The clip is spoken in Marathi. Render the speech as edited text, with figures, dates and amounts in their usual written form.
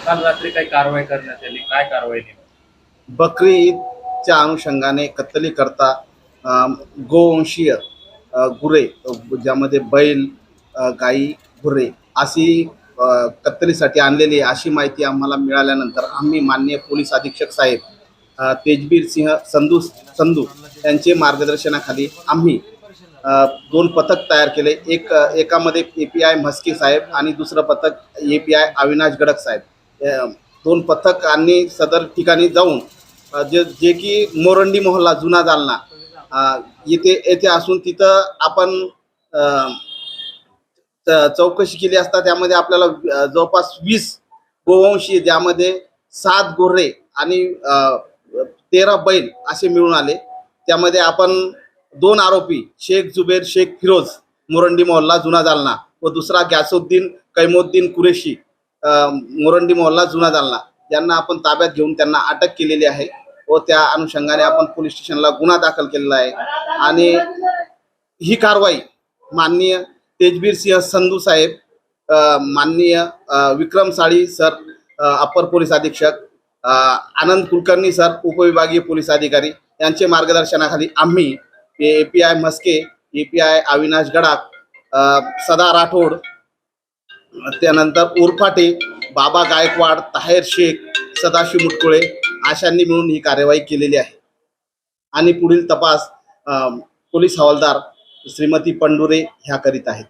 काल रात्री काही कारवाई करण्यात आली, काय कारवाई नेमकी? बकरी ईदच्या अनुषंगाने कत्तली करता गोवंशीय गुरे, ज्यामध्ये बैल, गाई, गुरे अशी कत्तलीसाठी आणलेली अशी माहिती आम्हाला मिळाल्यानंतर आम्ही माननीय पोलीस अधीक्षक साहेब तेजबीर सिंह संधू यांचे मार्गदर्शनाखाली आम्ही दोन पथक तयार केले. एकामध्ये API म्हस्के साहेब आणि दुसरं पथक API अविनाश गडक साहेब. अ, दोन पथकांनी सदर ठिकाणी जाऊन जे जे की मोरंडी मोहल्ला जुना जालना येथे येथे असून तिथं आपण चौकशी केली असता त्यामध्ये आपल्याला जवळपास 20 गोवंशी, ज्यामध्ये 7 गोरे आणि 13 बैल असे मिळून आले. त्यामध्ये आपण 2 आरोपी शेख जुबेर शेख फिरोज मोरंडी मोहल्ला जुना जालना व दुसरा गॅसुद्दीन कैमुद्दीन कुरेशी मोरंडी मोहल्ला जुना जालना यांना आपण ताब्यात घेऊन त्यांना अटक केलेली आहे व त्या अनुषंगाने आपण पोलीस स्टेशनला गुन्हा दाखल केलेला आहे. आणि ही कारवाई माननीय तेजबीर सिंह संधू साहेब, माननीय विक्रम साळी सर, अप्पर पोलीस अधीक्षक, आनंद कुलकर्णी सर, उपविभागीय पोलीस अधिकारी यांचे मार्गदर्शनाखाली आम्ही API म्हस्के, API अविनाश गडाख, सदा राठोड, त्यानंतर उरफाटे, बाबा गायकवाड, ताहेर शेख, सदाशिव मुटकुळे अशांनी मिळून ही कार्यवाही केलेली आहे. आणि पुढील तपास पोलीस हवालदार श्रीमती पंडुरे ह्या करीत आहेत.